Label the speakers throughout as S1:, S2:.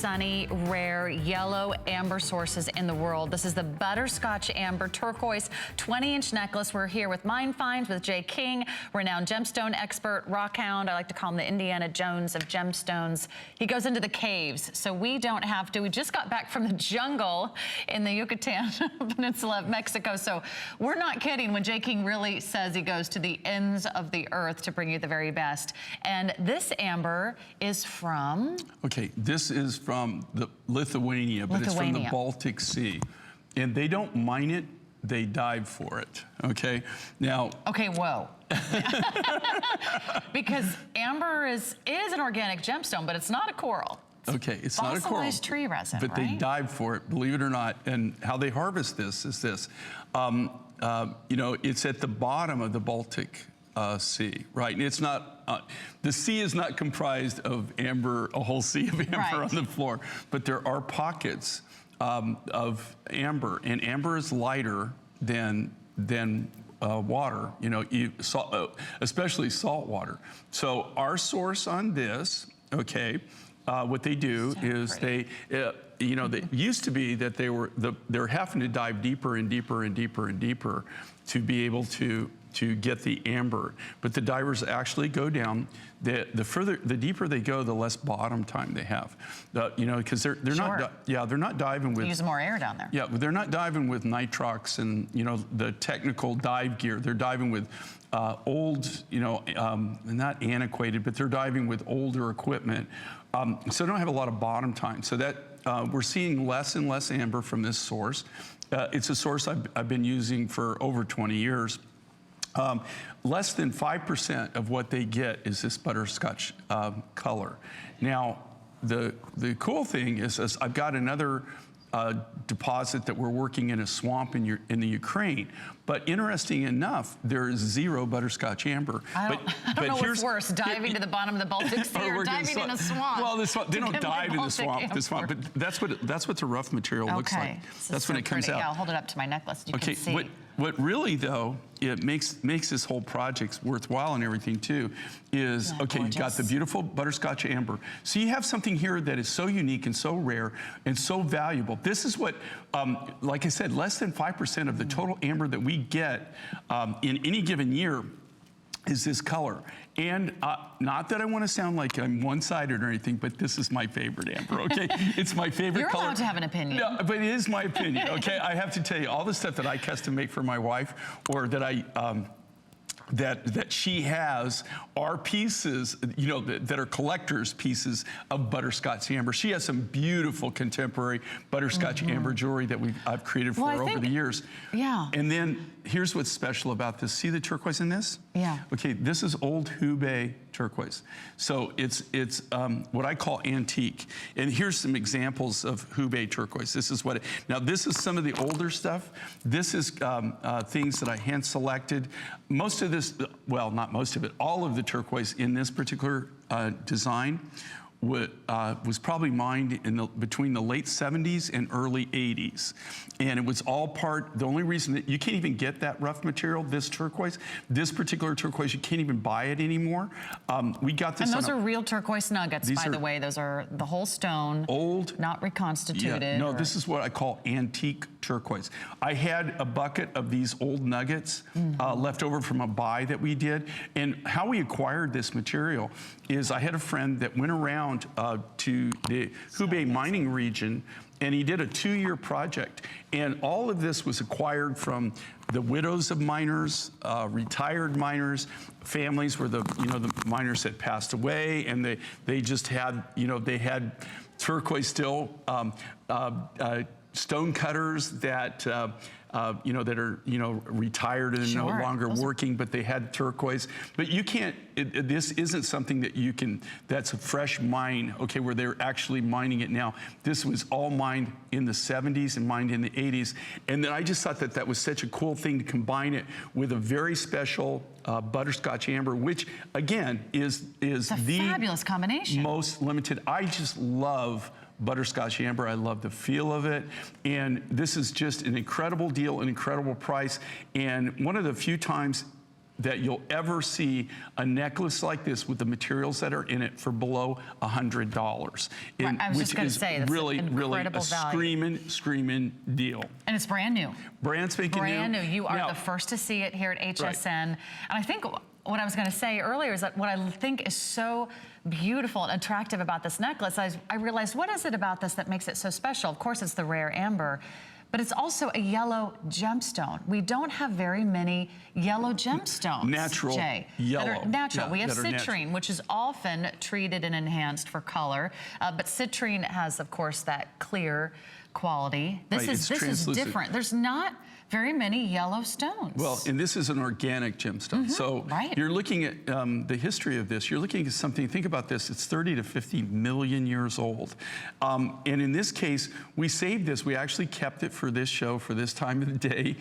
S1: sunny, rare, yellow amber sources in the world. This is the Butterscotch Amber Turquoise 20-inch necklace. We're here with Mind Finds with Jay King, renowned gemstone expert, rock hound. I like to call him the Indiana Jones of gemstones. He goes into the caves, so we don't have to. We just got back from the jungle in the Yucatan Peninsula of Mexico, so we're not kidding when Jay King really says he goes to the ends of the earth to bring you the very best. And this amber is from?
S2: Okay, this is from Lithuania, but it's from the Baltic Sea. And they don't mine it, they dive for it, okay? Now...
S1: Okay, whoa. Because amber is an organic gemstone, but it's not a coral.
S2: Okay, it's not a coral.
S1: Fossilized tree resin,
S2: but
S1: right?
S2: they dive for it, believe it or not. And how they harvest this is this. You know, it's at the bottom of the Baltic Sea, right? And it's not, the sea is not comprised of amber, a whole sea of amber on the floor, but there are pockets of amber, and amber is lighter than water, you know, especially salt water. So our source on this, okay, what they do is they, you know, they used to be that they're having to dive deeper and deeper and deeper and deeper to be able to get the amber, but the divers actually go down. The deeper they go, the less bottom time they have. You know, because they're not, they're not diving with.
S1: Use more air down there.
S2: Yeah, but they're not diving with nitrox and the technical dive gear. They're diving with old, not antiquated, but they're diving with older equipment. So they don't have a lot of bottom time. So that we're seeing less and less amber from this source. It's a source I've been using for over 20 years. Less than 5% of what they get is this butterscotch color. Now, the cool thing is I've got another deposit that we're working in a swamp in the Ukraine. But interesting enough, there is zero butterscotch amber.
S1: I don't know what's worse, diving to the bottom of the Baltic Sea or diving in a swamp.
S2: Well, they don't dive in the swamp, but that's what the rough material looks like. That's when it comes out.
S1: Yeah, I'll hold it up to my necklace. You can see.
S2: What really, though, it makes this whole project worthwhile and everything, too, is, okay, you've got the beautiful butterscotch amber. So you have something here that is so unique and so rare and so valuable. This is what, like I said, less than 5% of the total amber that we get in any given year is this color. And not that I want to sound like I'm one-sided or anything, but this is my favorite amber, okay? It's my favorite color.
S1: You're allowed to have an opinion.
S2: No, but it is my opinion, okay? I have to tell you, all the stuff that I custom make for my wife, or that I... that she has are pieces, that are collector's pieces of butterscotch amber. She has some beautiful contemporary butterscotch amber jewelry that I've created for her over the years. Yeah. And then here's what's special about this. See the turquoise in this? Yeah. Okay, this is old Hubei turquoise. So it's what I call antique. And here's some examples of Hubei turquoise. This is what now this is some of the older stuff. This is things that I hand selected. Most of this, well, not most of it, all of the turquoise in this particular design was probably mined between the late 70s and early 80s. And it was all part, the only reason that you can't even get that rough material, this turquoise, this particular turquoise, you can't even buy it anymore. We got this.
S1: And those are real turquoise nuggets, by the way. Those are the whole stone. Old. Not reconstituted.
S2: Yeah, no, this is what I call antique turquoise. I had a bucket of these old nuggets left over from a buy that we did. And how we acquired this material is I had a friend that went around to the Hubei mining region, and he did a 2-year project. And all of this was acquired from the widows of miners, retired miners, families where the miners had passed away, and they just had, they had turquoise still, stone cutters that that are retired and no longer working, but they had turquoise. But you can't. This isn't something that you can. That's a fresh mine. Okay, where they're actually mining it now. This was all mined in the 70s and mined in the 80s, and then I just thought that was such a cool thing to combine it with a very special butterscotch amber, which again is the
S1: fabulous combination.
S2: Most limited. I just love butterscotch amber. I love the feel of it. And this is just an incredible deal, an incredible price. And one of the few times that you'll ever see a necklace like this with the materials that are in it for below $100.
S1: Right, I was just going to say, that's
S2: really a
S1: value.
S2: screaming deal.
S1: And it's brand new.
S2: Brand spanking
S1: brand new. You are the first to see it here at HSN.
S2: Right.
S1: And I think what I was going to say earlier is that what I think is so beautiful and attractive about this necklace, I realized, what is it about this that makes it so special? Of course, it's the rare amber, but it's also a yellow gemstone. We don't have very many yellow gemstones,
S2: natural
S1: Jay,
S2: yellow.
S1: That are natural.
S2: Yeah,
S1: we have citrine,
S2: natural,
S1: which is often treated and enhanced for color, but citrine has, of course, that clear quality. This is different. There's not very many yellow stones.
S2: Well, and this is an organic gemstone. So you're looking at the history of this. You're looking at something, think about this, it's 30 to 50 million years old. And in this case, we saved this. We actually kept it for this show, for this time of the day.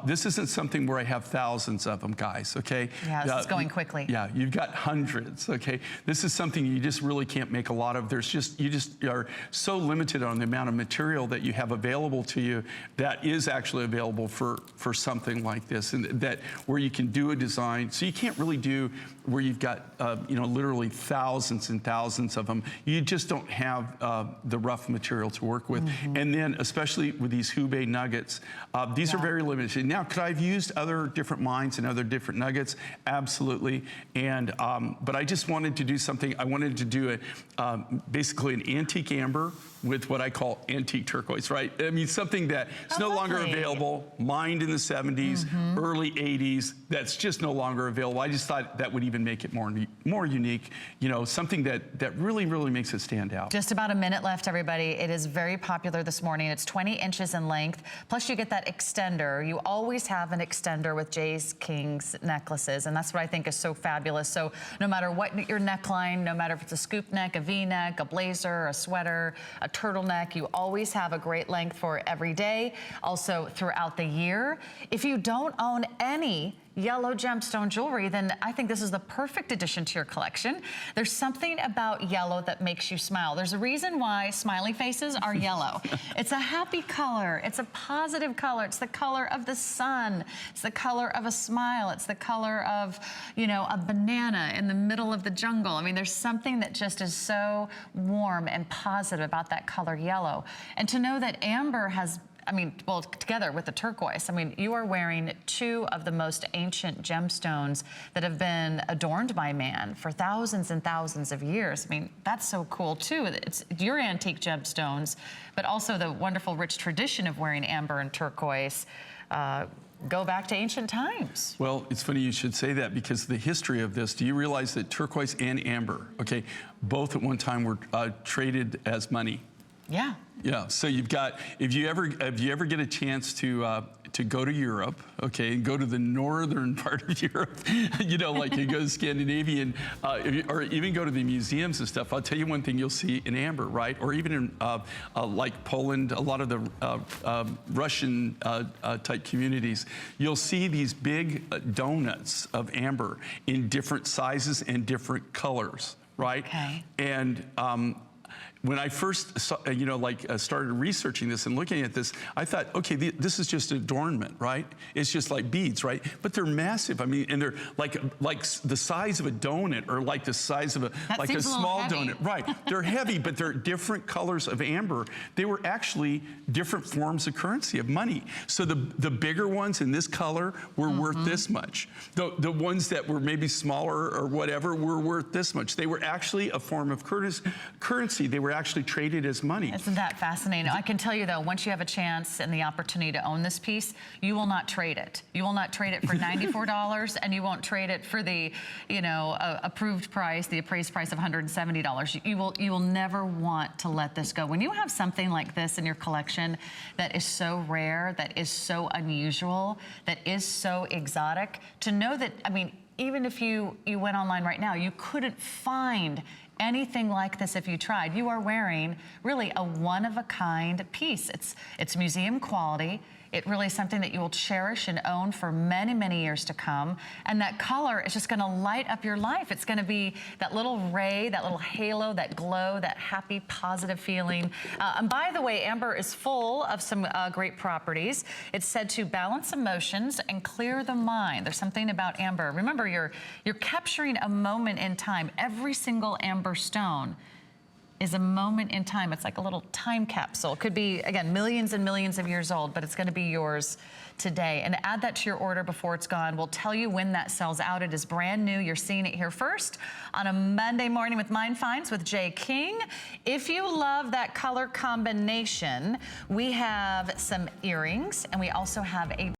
S2: This isn't something where I have thousands of them, guys, okay?
S1: Yeah, this is going quickly.
S2: Yeah, you've got hundreds, okay? This is something you just really can't make a lot of. You just are so limited on the amount of material that you have available to you that is actually available for something like this, and that where you can do a design. So you can't really do where you've got literally thousands and thousands of them. You just don't have the rough material to work with. And then especially with these Hubei nuggets, these are very limited. Now, could I have used other different mines and other different nuggets? Absolutely. And but I just wanted to do something. I wanted to do basically an antique amber with what I call antique turquoise, right? I mean, something that is no longer available, mined in the 70s, early 80s, that's just no longer available. I just thought that would even make it more unique, something that really makes it stand out.
S1: Just about a minute left, everybody. It is very popular this morning. It's 20 inches in length, plus you get that extender. You always have an extender with Jay's King's necklaces, and that's what I think is so fabulous. So no matter what your neckline, no matter if it's a scoop neck, a V-neck, a blazer, a sweater, a turtleneck, you always have a great length for every day, also throughout the year. If you don't own any yellow gemstone jewelry, then I think this is the perfect addition to your collection. There's something about yellow that makes you smile. There's a reason why smiley faces are yellow. It's a happy color. It's a positive color. It's the color of the sun. It's the color of a smile. It's the color of, a banana in the middle of the jungle. I mean, there's something that just is so warm and positive about that color yellow. And to know that amber has, together with the turquoise, you are wearing two of the most ancient gemstones that have been adorned by man for thousands and thousands of years. That's so cool too. It's your antique gemstones, but also the wonderful, rich tradition of wearing amber and turquoise go back to ancient times.
S2: Well, it's funny you should say that, because the history of this, do you realize that turquoise and amber, both at one time were traded as money?
S1: Yeah.
S2: Yeah, so you've got, if you ever get a chance to go to Europe, and go to the northern part of Europe, like you go to Scandinavian, or even go to the museums and stuff, I'll tell you one thing you'll see in amber, right? Or even in like Poland, a lot of the Russian type communities, you'll see these big donuts of amber in different sizes and different colors, right?
S1: Okay.
S2: And when I first started researching this and looking at this, I thought, okay, this is just adornment, right? It's just like beads, right? But they're massive. And they're like the size of a donut, or like the size of a small donut, right? They're heavy, but they're different colors of amber. They were actually different forms of currency, of money. So the bigger ones in this color were worth this much. The ones that were maybe smaller or whatever were worth this much. They were actually a form of currency. They were actually traded as money.
S1: Isn't that fascinating? I can tell you though, once you have a chance and the opportunity to own this piece, you will not trade it. You will not trade it for $94, and you won't trade it for the, approved price, the appraised price of $170. You will never want to let this go. When you have something like this in your collection that is so rare, that is so unusual, that is so exotic, to know that, even if you went online right now, you couldn't find anything like this if you tried. You are wearing really a one-of-a-kind piece. It's museum quality. It really is something that you will cherish and own for many, many years to come. And that color is just gonna light up your life. It's gonna be that little ray, that little halo, that glow, that happy, positive feeling. And by the way, amber is full of some great properties. It's said to balance emotions and clear the mind. There's something about amber. Remember, you're capturing a moment in time. Every single amber stone is a moment in time. It's like a little time capsule. It could be, again, millions and millions of years old, but it's gonna be yours today. And add that to your order before it's gone. We'll tell you when that sells out. It is brand new. You're seeing it here first on a Monday morning with Mind Finds with Jay King. If you love that color combination, we have some earrings and we also have a